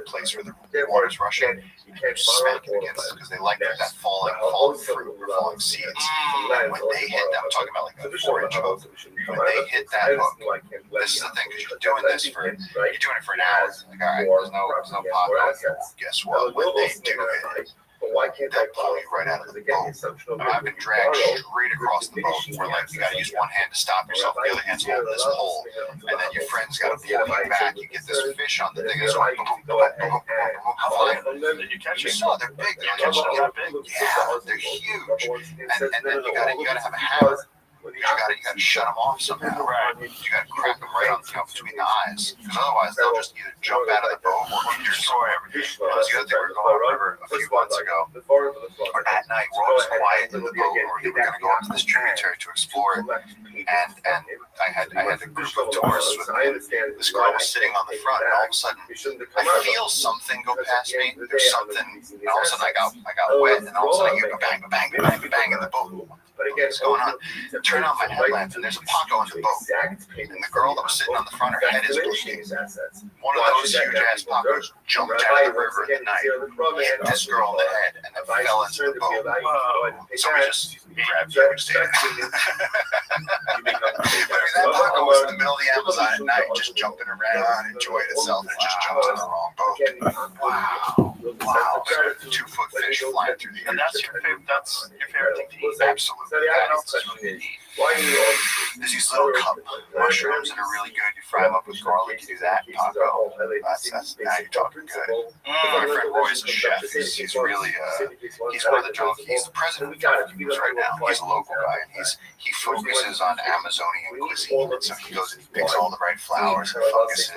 place where the water's rushing, you smack it against it because they like that falling fruit or falling seeds. And when they hit that, I'm talking about like a 4-inch hook. When they hit that hook, this is the thing, because you're doing it for an hour. Like, all right, there's no pot out here. Well, guess what? When they do hit, they'll pull you right out of the boat. I've been dragged straight across the boat where like you got to use one hand to stop yourself, the other hand's holding this pole, and then your friend's got to pull you back. You get this fish on the thing, it's like Did you catch it? they're big. Yeah, they're huge. And then you gotta have a hammer. You gotta shut them off somehow. Right. You gotta crack them right on between the eyes, because otherwise they'll just either jump out of the boat or destroy everything. That was the other thing. We were going on the river a few months ago, or at night, we're always quiet in the boat, or we were gonna go up to this tributary to explore it. And I had a group of tourists with me. This girl was sitting on the front, and all of a sudden I feel something go past me. There's something, and all of a sudden I got wet, and all of a sudden I hear bang, bang, bang, bang in the boat. What's going on? Turn on my headlamp, and there's a Paco in the boat. And the girl that was sitting on the front, her head is bleeding. One of those huge ass Pacos jumped out of the river in the night, hit this girl in the head, and then fell into the boat. So we just grabbed her and stayed in there. That Paco was in the middle of the Amazon at night, just jumping around, enjoying itself, and it just jumped in the wrong boat. Wow. 2-foot fish flying through the air. And that's your favorite thing to eat? Absolutely. There's these little cup mushrooms that are really good. You fry them up with garlic, you do that, Paco. That's now you're talking good. My friend Roy is a chef. He's really he's one of the junkies. He's the president of junkies right now. He's a local guy, and he focuses on Amazonian cuisine. So he goes and he picks all the right flowers and focuses.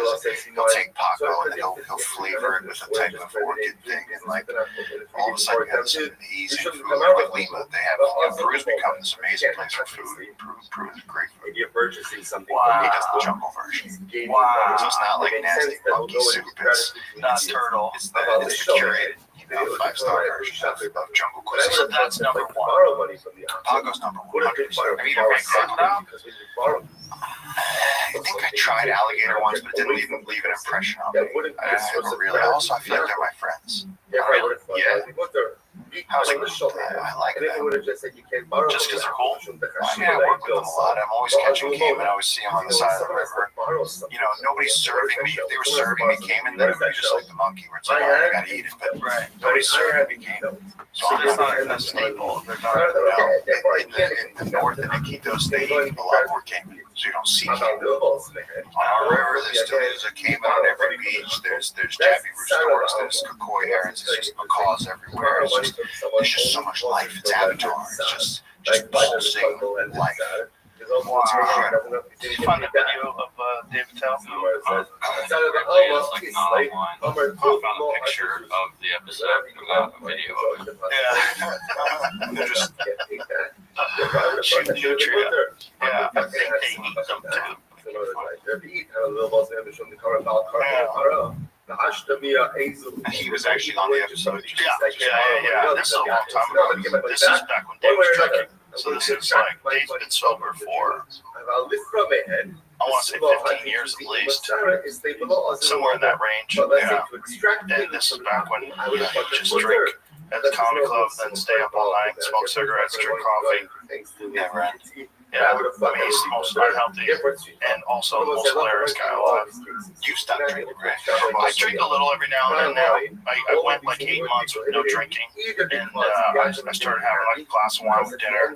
He'll take Paco and then he'll flavor it with a type of orchid thing, and like all of a sudden you have this amazing food. Like Lima, they have Peru's become this amazing place for food. Peru is great food. You're purchasing something. He does the jungle version. Wow. So it's not like nasty monkey soup. It's Not turtle. It's the curated, 5-star version of jungle cuisine. So that's number one. Paco's number 100%. Have you ever had crocodile? I think I tried alligator once, but it didn't even leave an impression on me. I never really. Also, I feel like they're my friends. Yeah. How's it? I like them. Just because they're cool? Yeah, I work with them a lot. I'm always catching caiman. I always see them on the side of the river. You know, nobody's serving me. If they were serving me caiman, then it would be just like the monkey, where it's like, oh, I gotta eat it. But nobody's serving me caiman. So It's not a staple. in the north in Iquitos, they eat a lot more caiman, so you don't see caiman. On our river, there's a caiman on every beach. There's tabby roosters, there's koi herons, it's just macaws everywhere. There's just so much life. It's Avatar. It's just pulsing life. Wow. Did you find the video of David Tell? It's like not online. I found a picture of the episode, not a video of it. Yeah. They're just shooting nutria. Yeah, I think they eat them too. He was actually on the episode. Yeah. This is a long time ago. This is back when Dave was drinking. So this is like, Dave's been sober for, I want to say 15 years at least. Somewhere in that range. Yeah. And this is back when I would just drink at the comedy club, then stay up all night, smoke cigarettes, drink coffee. Never end. Yeah, I mean, he's the most unhealthy and also the most hilarious guy alive. You stopped drinking, right? I drink a little every now and then now. I went like 8 months with no drinking, and I started having like a glass of wine for dinner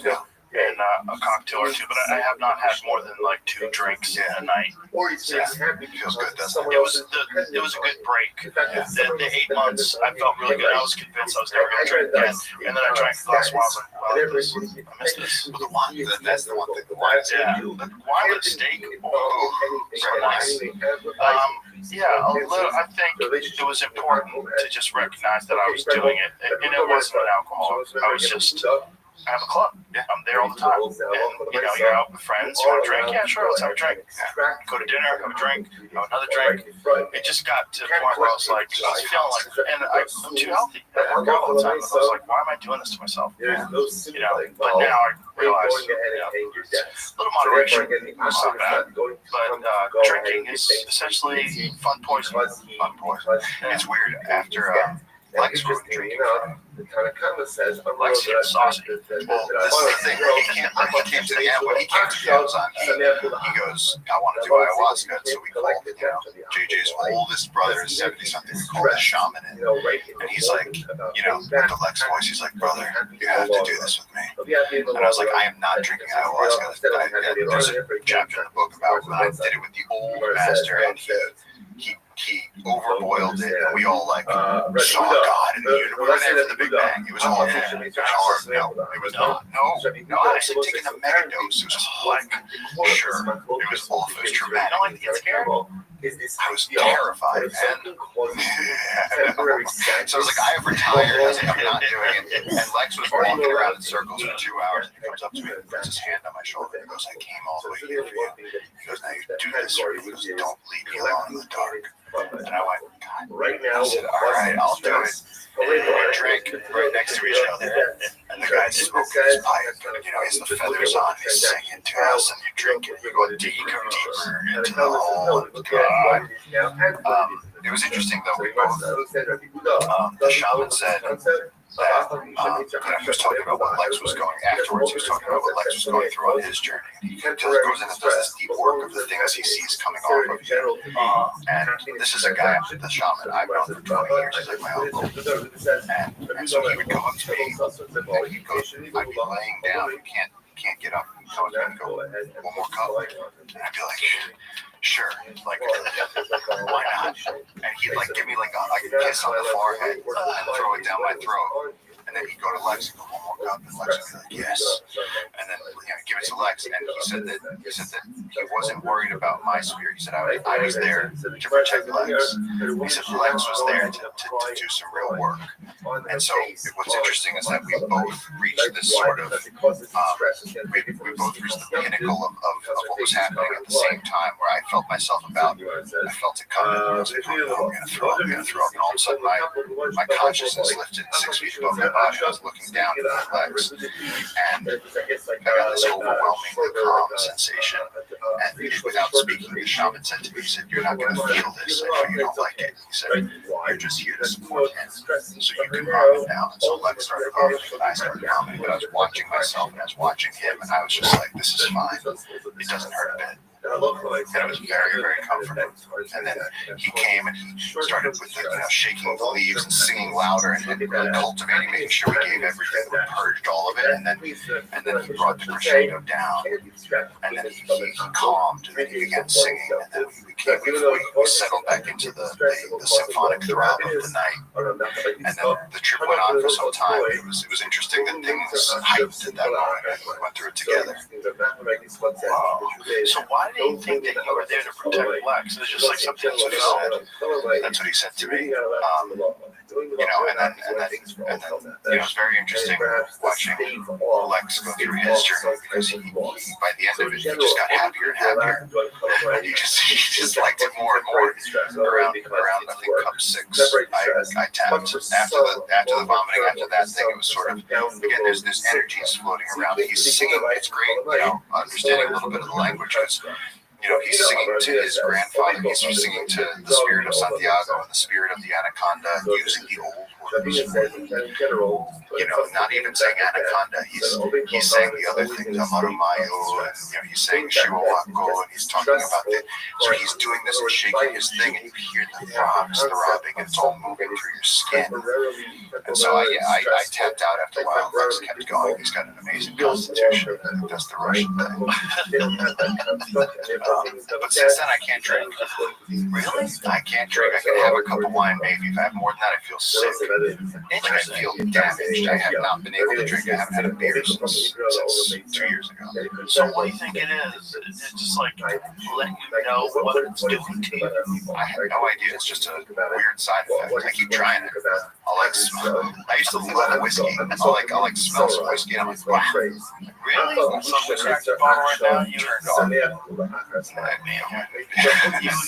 and a cocktail or two, but I have not had more than like 2 drinks a night. Yeah. Feels good, doesn't it? It was a good break. The 8 months, I felt really good. I was convinced I was never going to drink again, and then I drank a glass of wine. I was like, wow, I missed this. But the wine, that's the one thing. The wine, The wine with steak. Oh, so nice. Yeah, I think it was important to just recognize that I was doing it, and it wasn't an alcohol. I was just I have a club. Yeah. I'm there all the time. And, you're out with friends. You want a drink? Yeah, sure. Let's have a drink. Yeah. Go to dinner, have a drink, have another drink. It just got to the point where I was like, I was feeling like, and I'm too healthy. I work out all the time. I was like, why am I doing this to myself? Yeah. But now I realize, a little moderation is not bad. But drinking is essentially fun poison. Fun poison. It's weird after Lex was drinking. Lex gets saucy. Well, this is the thing. He came to the end. When he came to the Amazon, he goes, I want to do ayahuasca. So we called, JJ's oldest brother is 70-something. We called the shaman in. And he's like, with the Lex voice, he's like, brother, you have to do this with me. And I was like, I am not drinking ayahuasca. There's a chapter in the book about when I did it with the old master, and he overboiled it, and we all saw God in the universe. We were there for the Big Bang. It was all hard. No, it was not. No, I was taking a mega dose. It was sure. It was awful. It was traumatic. I don't like to get scared. I was terrified, man. So I was like, I have retired. I was like, I'm not doing it. And Lex was walking around in circles for 2 hours, and he comes up to me and puts his hand on my shoulder. He goes, I came all the way here for you. He goes, now you do this, or he goes, don't leave me alone in the dark. And I went, God. I said, all right, I'll do it. And we drank right next to each other. And the guy's smoking his pipe. He has the feathers on. He's singing to us, and you drink it. You go deeper into the hole. God. It was interesting, though. We both, the shaman said that he was talking about what Lex was going afterwards. He was talking about what Lex was going through on his journey. He goes in and does this deep work of the things he sees coming off of you. And this is a guy, the shaman, I've known for 20 years. He's like my uncle. And so he would come up to me, and he'd go, I'd be laying down, you can't get up. So I was going to go, one more cup. And I'd be like, sure, why not? And he'd give me a kiss on the forehead and throw it down my throat. And then he'd go to Lex and go, one more cup, and Lex would be like, yes. And then give it to Lex. And he said that he wasn't worried about my spirit. He said I was there to protect Lex. He said Lex was there to do some real work. And so what's interesting is that we both reached this sort of we both reached the pinnacle of what was happening at the same time, where I felt myself I felt it coming. I was like, oh, no, I'm gonna throw up. And all of a sudden my consciousness lifted 6 feet above my body. I was looking down at my legs, and I got this overwhelmingly calm sensation. And without speaking, the shaman said to me, he said, you're not going to feel this. I know you don't like it. He said, you're just here to support him, so you can calm it down. And so Lex started calming, and I started calming, but I was watching myself, and I was watching him, and I was just like, this is fine. It doesn't hurt a bit. And it was very, very comforting. And then he came and he started with shaking the leaves and singing louder and really cultivating, making sure we gave everything, we purged all of it. And then he brought the crescendo down. And then he calmed, and then he began singing. And then we settled back into the symphonic throb of the night. And then the trip went on for some time. It was interesting that things heightened at that moment, and we went through it together. So why do you think that you were there to protect Lex? It's just something that you said. That's what he said to me. And then it was very interesting watching Lex go through his journey, because he by the end of it, he just got happier and happier. And he just liked it more and more. Around I think cup 6, I tapped after the vomiting. After that thing, it was sort of, again, there's energies floating around. He's singing. It's great, understanding a little bit of the language, because he's singing to his grandfather. He's singing to the spirit of Santiago and the spirit of the anaconda, using the old words. Not even saying anaconda. He's saying the other things, Amarumayo, and he's saying Shiwawako, and he's talking about it. So he's doing this and shaking his thing, and you hear the throbs, throbbing, and it's all moving through your skin. And so I tapped out after a while. Lex kept going. He's got an amazing constitution. I think that's the Russian thing. But since then, I can't drink. Really? I can't drink. I can have a cup of wine, maybe. If I have more than that, I feel sick. I feel damaged. I have not been able to drink. I haven't had a beer since 2 years ago. So what do you think it is? Is it just like letting you know what it's doing to you? I have no idea. It's just a weird side effect. I keep trying it. I like smell. I used to love whiskey. I like smell some whiskey. And I'm like, wow. Really? So we cracked the bottle right now. You Turned on.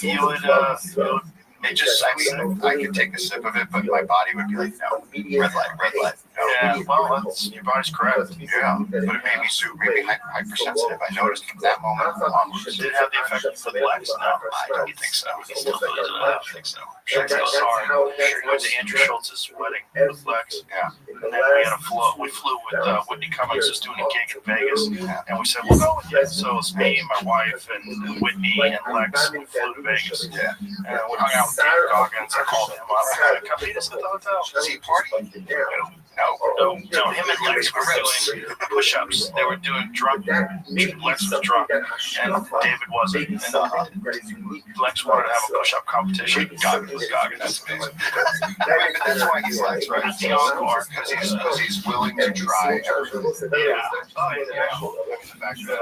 you would It just, I could take a sip of it, but my body would be like, no, red light. No. yeah. Well, that's your body's correct. Yeah, but it made me hypersensitive. I noticed from that moment on. Did it have the effect for the blacks? No, I don't think so. It still does. I don't think so. I'm so sorry. We went to Andrew Schultz's wedding with Lex. Yeah. And then we had a flow. We flew with Whitney Cummings, who's doing a gig in Vegas, and we said we'll go with you. So it's me, my wife, and Whitney and Lex. We flew to Vegas. Yeah. And we hung out with Dave Goggins. I called him up. Come meet us at the hotel. Does he party? No. No, him and Lex were doing push-ups. They were doing drunk. Lex was drunk, and David wasn't. And Lex wanted to have a push-up competition. Goggins. That's amazing. That's why he's Lex, right? That's the encore. Because he's willing to try everything. Yeah. Oh, yeah. The fact that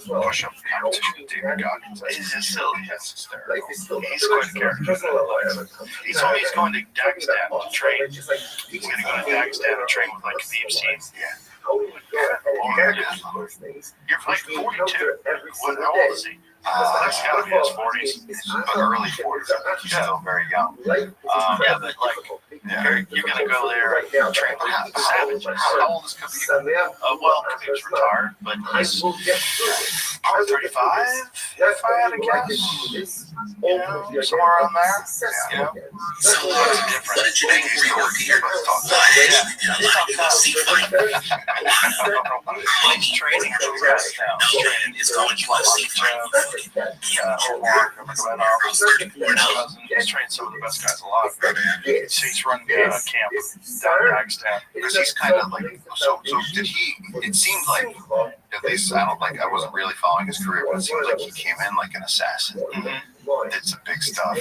push-up competition with David Goggins. He's just silly. That's hysterical. He's quite a character. He told me he's going to Dagestan to train. He's going to go to Dagestan and train with like Khabib's team. Yeah. You're like 42. How old is he? Lex got to be in his 40s. But early 40s. He's still very young. Yeah, but like, you're going to go there and train with savages. How old is Khabib? Well, Khabib's retired, but he's probably 35, if I had to guess. You know, somewhere around there. Yeah. So, what did you think was going here? He's training for the rest now. It's going to UFC fight. He's trained some of the best guys alive. He's running camp down in Dagestan. Because he's kind of like, so did he, it seemed like, at least I wasn't really following his career, but it seems like he came in like an assassin. Did some big stuff.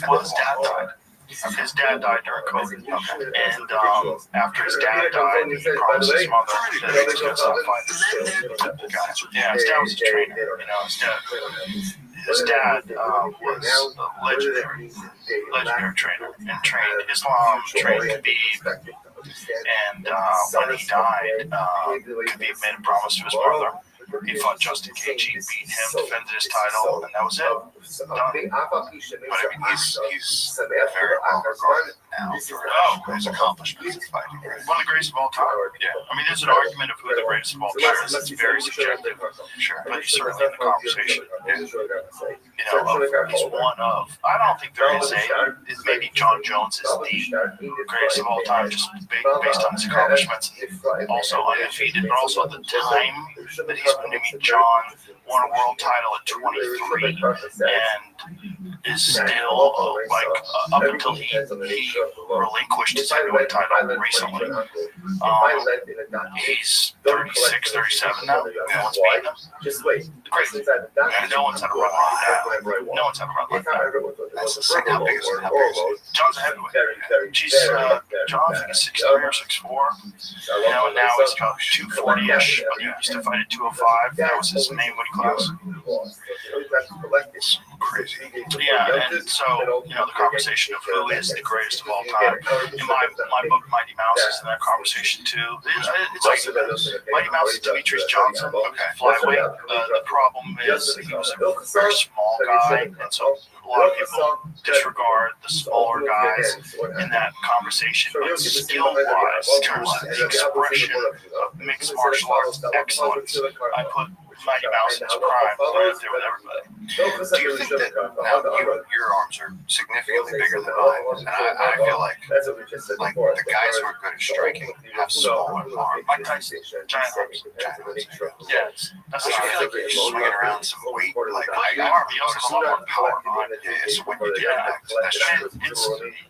Well, his dad died. His dad died during COVID. And after his dad died, he promised his mother that he was going to stop fighting. Yeah, his dad was a trainer. You know, his dad was a legendary trainer and trained Islam, trained Khabib. And when he died, Khabib made a promise to his brother. He fought Justin Gaethje, beat him, defended his title, and that was it. Done. But I mean, he's very well regarded now for his accomplishments in fighting. Right? One of the greatest of all time. Yeah. I mean, there's an argument of who the greatest of all time is. It's very subjective. Sure. But he's certainly in the conversation. You know, he's one of. I don't think there is maybe John Jones is the greatest of all time, just based on his accomplishments. Also undefeated, but also the time that he's been. I mean, John won a world title at 23 and is still up until he relinquished his heavyweight title recently. He's 36, 37 now. No one's beaten him. Crazy. No one's had a run like that. No one's had a run like that. That's the second. How big is it? John's a heavyweight. John, I think, is 6'3" or 6'4". You know, and now he's got 240-ish, but he used to fight at 205. That was his main weight class. It's crazy. Yeah, and so, you know, the conversation of who is the greatest of all time. In my book, Mighty Mouse is in that conversation too. It's also Mighty Mouse is Demetrius Johnson, flyweight. The problem is he was a very small guy, and so a lot of people disregard the smaller guys in that conversation. But skill-wise, in terms of the expression of mixed martial arts excellence, I put Mighty Mouse in his prime, right up there with everybody. Do you think that now your arms are significantly bigger than mine, and I feel like the guys who are good at striking have smaller arms. Mike Tyson, giant arms. Yeah, that's I feel like you're swinging around some weight, like arm. He also has a lot more power on it. Yeah, so when you do that,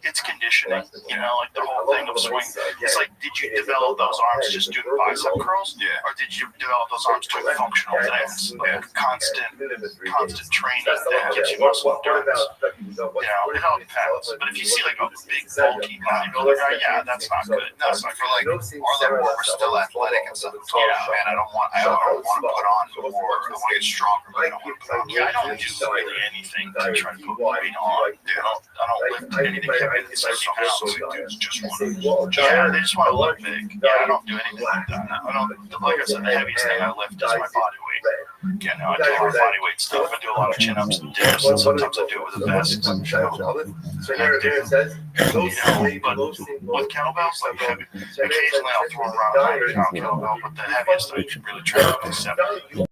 It's conditioned. conditioning, like the whole thing of swing. It's like, did you develop those arms just doing bicep curls? Yeah. Or did you develop those arms doing functional things? Like constant training that gives you muscle endurance. It all depends. But if you see like a big bulky bodybuilder guy, yeah, that's not good. No, That's so not for good. like our level, we're still athletic and stuff. Man, I don't want to put on more. I want to get stronger, but I don't want to put on. Yeah, I don't do really anything to try to put weight on. I don't lift anything heavy than 60 pounds. Dudes just want to. Yeah, they just want to look big. Yeah, I don't do anything like that. I don't. Like I said, the heaviest thing I lift is my body weight. I do a lot of body weight stuff. I do a lot of chin ups and dips, and sometimes I do it with a vest. But with kettlebells, like occasionally I'll throw around a 100-pound kettlebell, but the heaviest I really try to do is 70.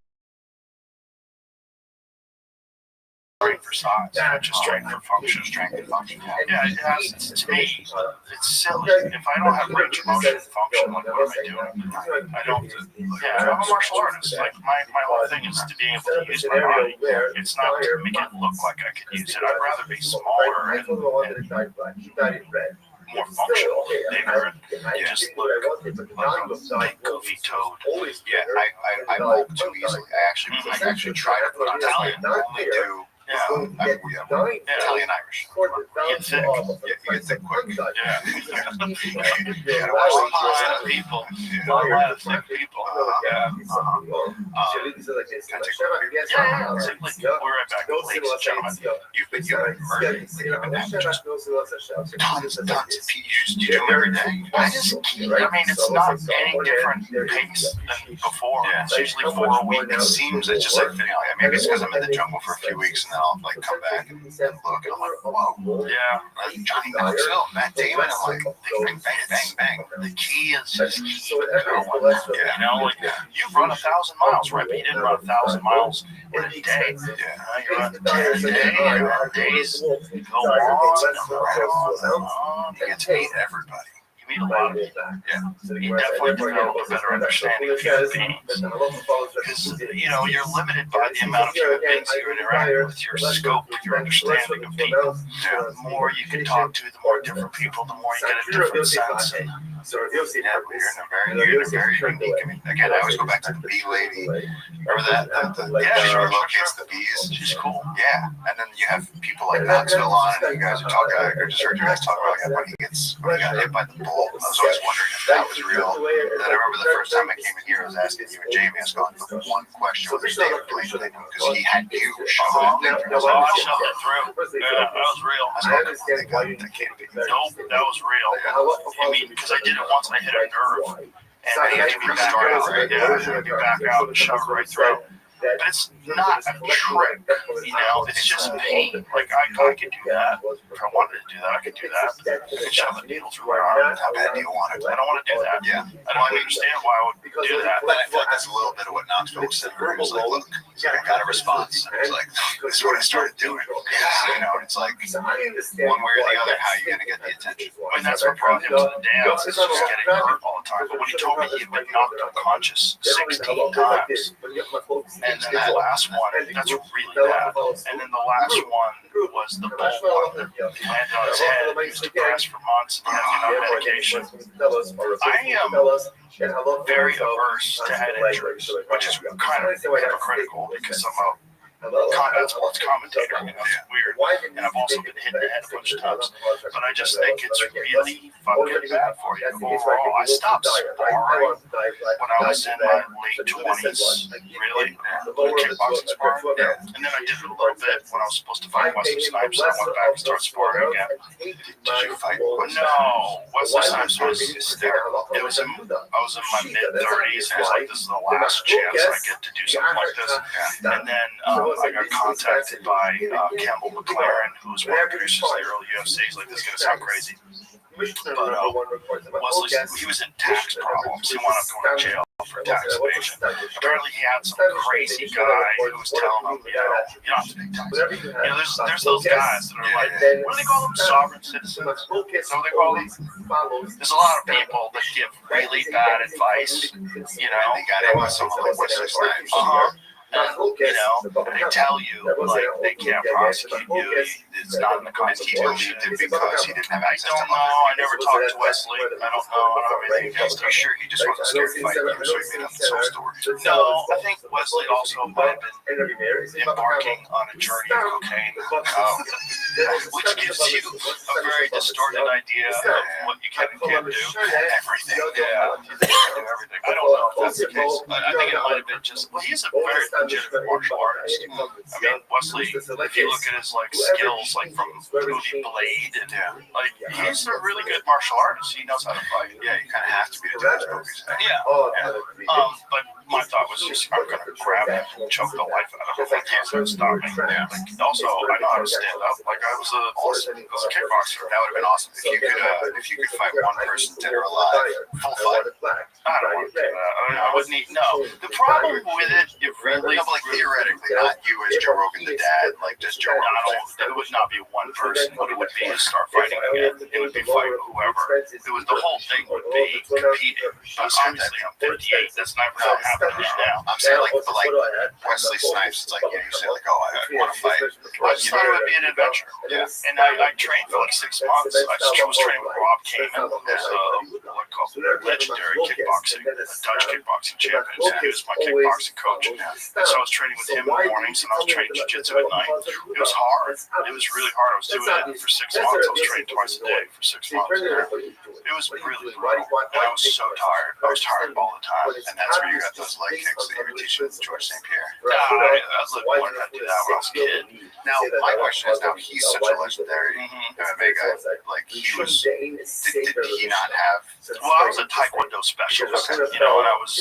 Train for size, just train for function, strength and function. Yeah, it has, to me, it's silly. If I don't have range of motion and function, like what am I doing? I don't, I'm a martial artist. Like my whole thing is to be able to use my body. It's not to make it look like I could use it. I'd rather be smaller and more functional, bigger, and just look like a big goofy toad. Yeah, I bulk too easily. I actually try to put on Italian. Only do. Italian Irish. You get thick. Yeah, you get thick quick. Yeah. Yeah, A lot of people. A lot of thick people. Yeah. Yeah. We're right back, ladies and gentlemen. You've been murdered. Tons of PUs. You do them every day. I mean, it's not any different pace than before. Yeah. It's usually 4 a week. It seems it's just like fitting out. Maybe it's because I'm in the jungle for a few weeks and then I'll like come back and look and I'm like, whoa. Yeah. Like Johnny Knoxville, Matt Damon, I'm like, bang, bang, bang, bang. The key is just keep going. Yeah. Like you run 1,000 miles, right? But you didn't run 1,000 miles in a day. Yeah. You run 10 a day, you run days, go on. You get to meet everybody. You meet a lot of people. You definitely develop a better understanding of human beings. Because, you're limited by the amount of human beings you interact with, your scope, your understanding of people. The more you can talk to, the more different people, the more you get a different sense. Yeah, but you're in a very unique. I mean, again, I always go back to the bee lady. Remember that? She relocates the bees. She's cool. Yeah, and then you have people like Knoxville on, and you guys are talking. I just heard you guys talk about when he got hit by the bull. I was always wondering if that was real. And then I remember the first time I came in here, I was asking you and Jamie. I was going for one question with David, please, because he had you shoved it through. I shoved it through. Yeah, that was real. I was like, that can't be. Nope, that was real. I mean, because I did it once, I hit a nerve, and I had to be back out. Yeah, I had to be back out and shove it right through. But it's not a trick, it's just pain. Like, I could do that. If I wanted to do that, I could do that. I could shove a needle through my arm. How bad do you want it? I don't want to do that. Yeah. I don't understand why I would do that. But I feel like that's a little bit of what Knoxville was saying. It was like, look, I got a response. And it was like, this is what I started doing. Yeah, it's like, one way or the other, how are you going to get the attention? I mean, that's what brought him to the dance. It's just getting hurt all the time. But when he told me he'd been knocked unconscious 16 times, and then that last one, that's really bad. And then the last one was the bull one. He landed on his head. He was depressed for months and he had to be on medication. I am very averse to head injuries, which is kind of hypocritical because I'm a combat sports commentator, it's weird. And I've also been hit in the head a bunch of times. But I just think it's really fucking bad for you overall. I stopped sparring when I was in my late 20s, really, kickboxing sparring. And then I did it a little bit when I was supposed to fight Wesley Snipes, and I went back and started sparring again. Did you fight? No, Wesley Snipes was hysterical. I was in my mid-30s, and I was like, this is the last chance I get to do something like this. And then I got contacted by Campbell McLaren, who was one of the producers of the early UFC. He's like, this is going to sound crazy. But Wesley, he was in tax problems. He wound up going to jail for tax evasion. Apparently, he had some crazy guy who was telling him, you don't have to pay taxes. There's those guys that are like, what do they call them? Sovereign citizens? Is that what they call them? There's a lot of people that give really bad advice, They got in with someone like Wesley Snipes. they tell you like they can't prosecute you. It's not in the Constitution. He did because he didn't have I access don't to know. money. I never talked to Wesley. I don't know. I don't have anything against him. I'm sure he just wasn't scared to fight you, so he made up his own story. No, I think Wesley also might have been embarking on a journey of cocaine, which gives you a very distorted idea of what you can and can't do. Everything. Yeah, you think you can do everything. I don't know if that's the case. I think it might have been just. Well, he's a very legitimate martial artist. I mean, Wesley, if you look at his like skills, like from the movie Blade, and like he's a really good martial artist. He knows how to fight. Yeah, you kind of have to be to do those movies. Yeah. But my thought was just, I'm gonna grab him and choke the life out of him. I can't stop me. Yeah. Like, also, I know how to stand up. Like I was a kickboxer. That would have been awesome if you could fight one person dead or alive, full fight. I don't want to do that. I wouldn't need. No. The problem with it really. No, but like theoretically, not you as Joe Rogan the dad, like just Joe Rogan. It would not be one person. What it would be is start fighting again. It would be fighting whoever. It was the whole thing would be competing. But obviously, I'm 58. That's not really happening right now. I'm saying like Wesley Snipes. It's like you say like, oh, I want to fight. I just thought it would be an adventure. Yeah. And I trained for like 6 months. I was training with Rob Kamen, who's what called legendary kickboxing, Dutch kickboxing champion. He was my kickboxing coach. And so I was training with him in the mornings, and I was training jiu-jitsu at night. It was hard. It was really hard. I was doing it for 6 months. I was training twice a day for 6 months. It was really brutal. And I was so tired. I was tired all the time. And that's where you got those leg kicks that you were teaching George St. Pierre. I was learning how to do that when I was a kid. Now, my question is, now he's such a legendary MMA guy. Like did he not have? Well, I was a Taekwondo specialist. You know, and I was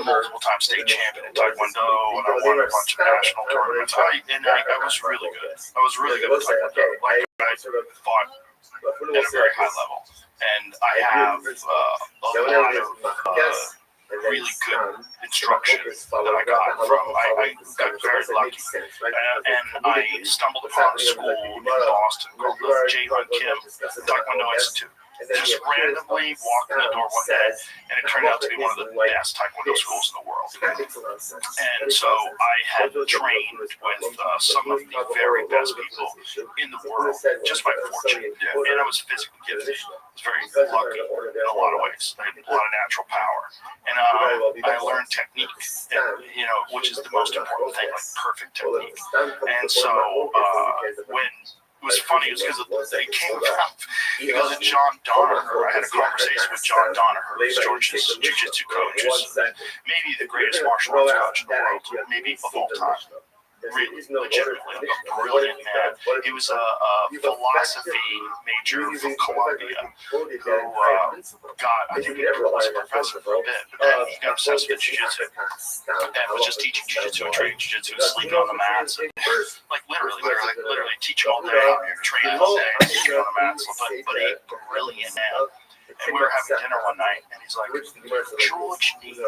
multiple time state champion in Taekwondo, and I won a bunch of national tournaments. I was really good. I was really good at Taekwondo. Like I fought at a very high level, and I have a lot of really good instruction that I got from. I got very lucky, and I stumbled upon a school in Boston called the J. Hun Kim Taekwondo Institute. Just randomly walked in the door one day, and it turned out to be one of the best Taekwondo schools in the world. And so I had trained with some of the very best people in the world just by fortune, and I was physically gifted. I was very lucky in a lot of ways. I had a lot of natural power, and I learned technique, and, which is the most important thing, like perfect technique. And so when it was funny, it was because it came from because of John Danaher. I had a conversation with John Danaher, who's George's jiu-jitsu coach, who's maybe the greatest martial arts coach in the world, maybe of all time. Really, legitimately, a brilliant man. He was a philosophy major from Columbia who got, I think he was a professor for a bit, but then he got obsessed with jiu-jitsu and was just teaching jiu-jitsu and training jiu-jitsu, sleeping on the mats, and like literally teaching all day, training all day, sleeping on the mats, but a brilliant man. And we were having dinner one night, and he's like, George needs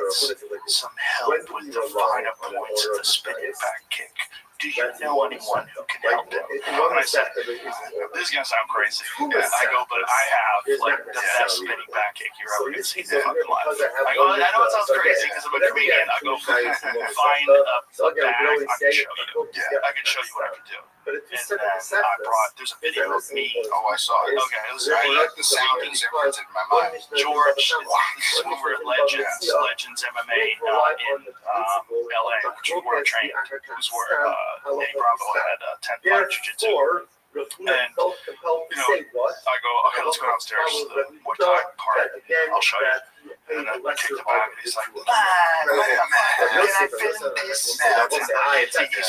some help with the finer points of the spinning back kick. Do you know anyone who can help him? And I said, this is going to sound crazy. And I go, but I have like the best spinning back kick you're ever going to see in your fucking life. I go, I know it sounds crazy because I'm a comedian. I go, find a bag, I can show you. I can show you what I can do. And then I brought, there's a video of me. Oh, I saw it. Okay, it was I like the sound that's imprinted in my mind. George, we were at Legends MMA in LA, which we were trained. It was where Eddie Bravo had 10-5 jiu-jitsu. And, I go, okay, let's go downstairs to the Muay Thai part. I'll show you. And I kicked the bag, and he's like, man, can I film this? He's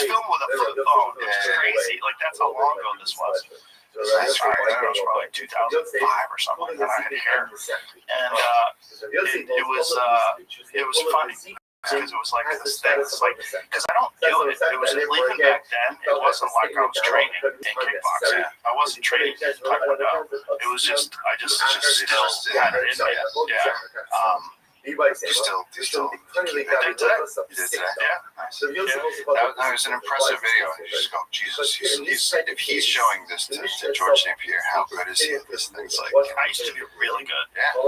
filming with a flip phone, which is crazy. Like, that's how long ago this was. That's right. That was probably 2005 or something like that. I had hair. And it was funny. Because it was like this thing, it's like, because I don't do it. It was even back then. It wasn't like I was training in kickboxing. I wasn't training in Taekwondo. It was just I just still had it in me. Yeah. You still keep that today? You did today? Yeah. Nice. That was an impressive video. You just go, Jesus, if he's showing this to George St. Pierre, how good is he at this thing? It's like, I used to be really good. yeah.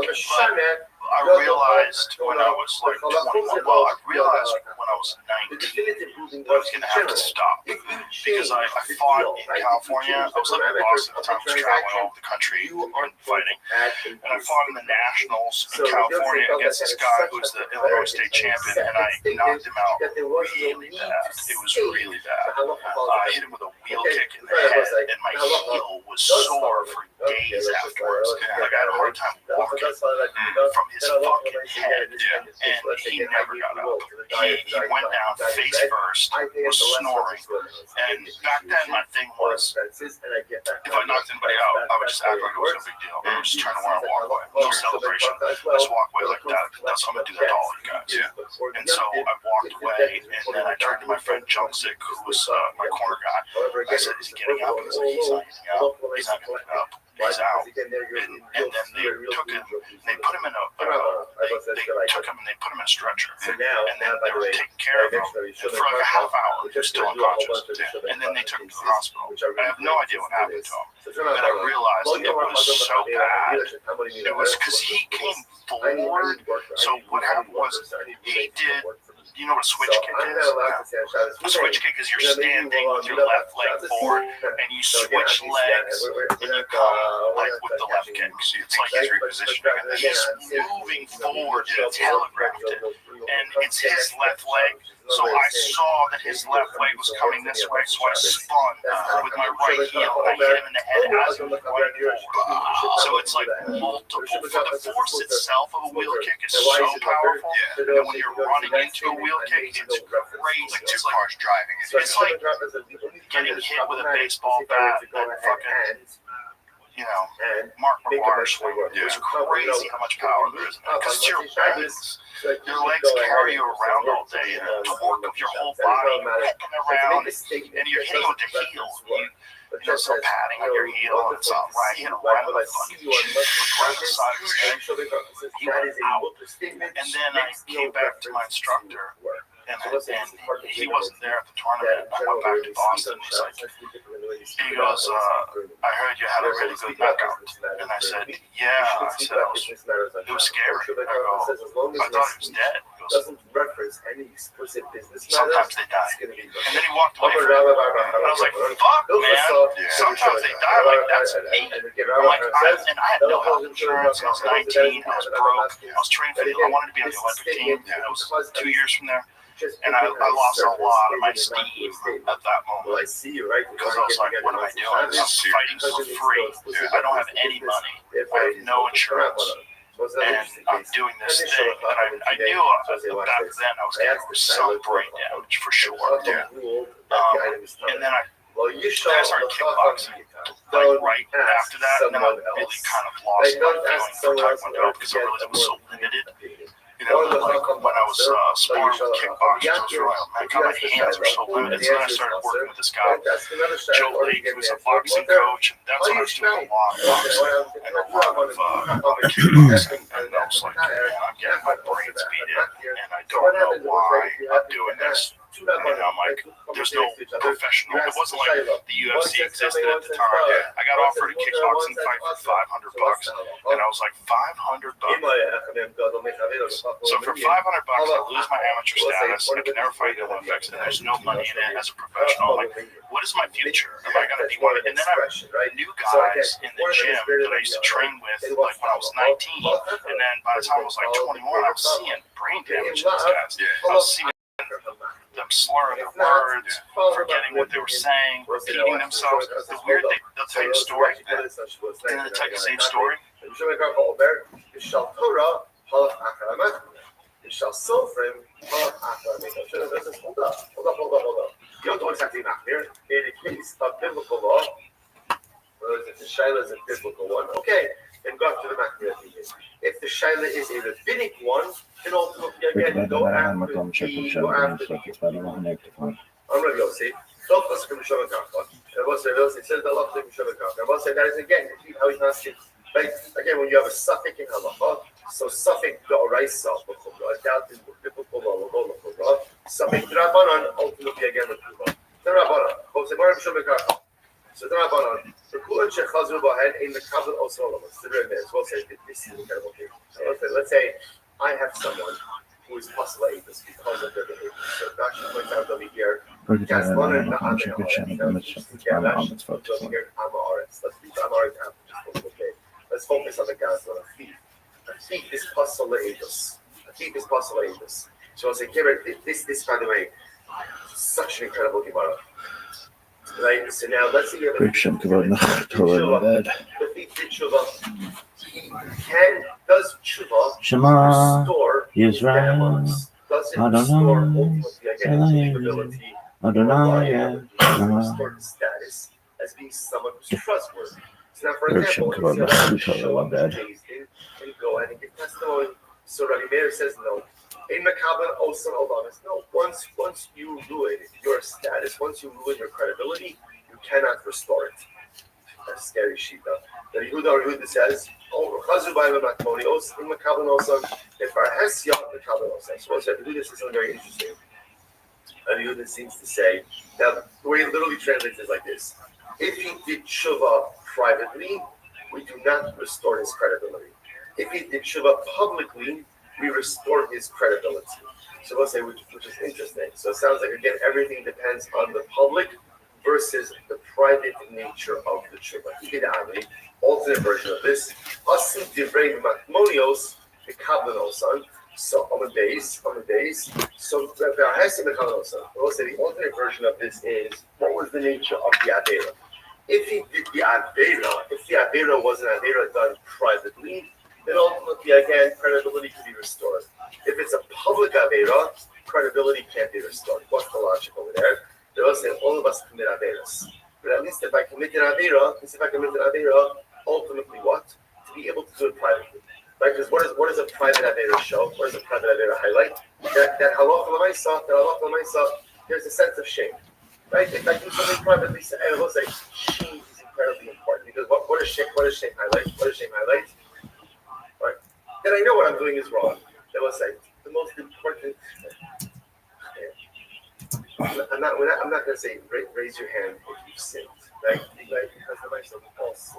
I realized when I was like 21, well, I realized when I was 19 that I was going to have to stop because I fought in California. I was living in Boston at the time, I was traveling all over the country and fighting. And I fought in the Nationals in California against this guy who was the Illinois state champion, and I knocked him out really bad. It was really bad. I hit him with a wheel kick in the head, and my heel was sore for days afterwards. Like I had a hard time walking from his fucking head, and he never got up. He went down face first, was snoring, and back then my thing was, if I knocked anybody out, I would just act like it was no big deal. I would just turn around and walk away. No celebration. I just walk away like that. That's how I'm gonna do that to all you guys. And so I walked away, and then I turned to my friend Chunksick, who was my corner guy. I said, "Is he getting up?" He's like, "He's not getting up. He's not gonna get up. He's out." And then they took him. They put him in a. They took him and they put him in a stretcher. And then they were taking care of him for like a half hour. He was still unconscious. And then they took him to the hospital. I have no idea what happened to him. But I realized it was so bad. It was because he came forward. So what happened was he did. You know what a switch kick is? A switch kick is you're standing with your left leg forward and you switch legs and you come like with the left kick. So it's like he's repositioning and he's moving forward to telegraph it. And it's his left leg. So I saw that his left leg was coming this way, so I spun with my right heel and I hit him in the head as he was going forward. So it's like multiple. For the force itself of a wheel kick is so powerful that when you're running into a wheel kick, it's crazy. Like two cars driving. It's like getting hit with a baseball bat and fucking, you know, Mark McGuire swing. It's crazy how much power there is in it. Because it's your legs. Your legs carry you around all day, and the torque of your whole body, kicking around, and you're hitting with your heel. You know, some padding on your heel, and it's all right. Hit him right on the fucking right on the side of his head. He went out. And then I came back to my instructor. And he wasn't there at the tournament. I went back to Boston. He's like, he goes, I heard you had a really good knockout. And I said, yeah. I said, it was scary. I go, I thought he was dead. He goes, sometimes they die. And then he walked away from me. And I was like, fuck, man. Sometimes they die. Like, that's me. I'm like, and I had no health insurance. I was 19. I was broke. I was training for I wanted to be on the Olympic team. It was 2 years from there. And I lost a lot of my steam at that moment because I was like, what am I doing? I'm fighting for free. I don't have any money. I have no insurance. And I'm doing this thing. And I knew back then I was getting some brain damage for sure. And then I started kickboxing. Like right after that, and then I really kind of lost my feeling for Taekwondo because I realized it was so limited. You know, like when I was sparring with kickboxers, I was really, oh my God, my hands are so limited. So then I started working with this guy, Joe Lake, who was a boxing coach, and that's when I was doing a lot of boxing and a lot of kickboxing. And I was like, man, I'm getting my brains beat in, and I don't know why I'm doing this. And I'm like, there's no professional. It wasn't like the UFC existed at the time. I got offered a kickboxing fight for $500, and I was like, $500? So for $500, I lose my amateur status. I can never fight in the Olympics, and there's no money in it as a professional. Like, what is my future? Am I going to be one? And then I knew guys in the gym that I used to train with, like when I was 19, and then by the time I was like 21, I was seeing brain damage in these guys. I was seeing them slurring their words, forgetting what they were saying, repeating themselves. The weird thing, they'll tell you a story, and then they'll tell you the same story. Okay, then go to the macro. If the shaila is a rabbinic one, then ultimately again go after I'm going to go see. Don't listen to Mishnah Kafka. I will say this. It says the law of Mishnah Kafka. I will say that is again how he's not seen. Right? Again, when you have a suffix in halacha, so suffix d'oraisa, I doubt in biblical law, suffix d'rabbanan ultimately again with the rabbanan. Jose Baruch Mishnah Kafka. So the Rabbanon, for Kulan Shechazru Bahen in the Kabbalah also Olamas. The Rebbe as well say this is incredible thing. So let's say I have someone who is possible atheist because of their behavior. So Rashi points out over here. Let's be Amaretz okay. Let's focus on the guys on a thief. A thief is possible atheist. A thief is possible atheist. So I say, this by the way, such an incredible Gemara. Right, so now let's see if the thief did tshuva. Does tshuva restore animals? Does it restore ultimately again capability to restore the status as being someone who's trustworthy? So now, for example, if you show up as and go and give testimony, so Rabbi Meir says no. In Makabel also no. Once you ruin your status, once you ruin your credibility, you cannot restore it. That's scary shita. The Yehuda says, "Oh, Chazu b'ayim matmonios in Makabel also. If our Hesya Makabel also." So Yehuda says something very interesting. And Yehuda seems to say now the way it literally translates is like this: if he did tshuva privately, we do not restore his credibility. If he did tshuva publicly, we restore his credibility. So let's say, which is interesting. So it sounds like, again, everything depends on the public versus the private nature of the tshuva. Alternate version of this. Asim divrei matmonios v'kablanos. So on the base. So we'll say the alternate version of this is, what was the nature of the avera? If he did the avera, if the avera was an avera done privately, then ultimately, again, credibility can be restored. If it's a public avera, credibility can't be restored. What's the logic over there? They all say all of us commit averas. But at least if I commit an avera, ultimately what? To be able to do it privately. Right? Because what does a private avera show? What does a private avera highlight? That halacha l'maisa, there's a sense of shame. Right? If I do something privately, I will say shame is incredibly important. Because what does shame highlight? Right? Then I know what I'm doing is wrong. They will say the most important. I'm not going to say raise your hand if you've sinned, right? Because the myself false.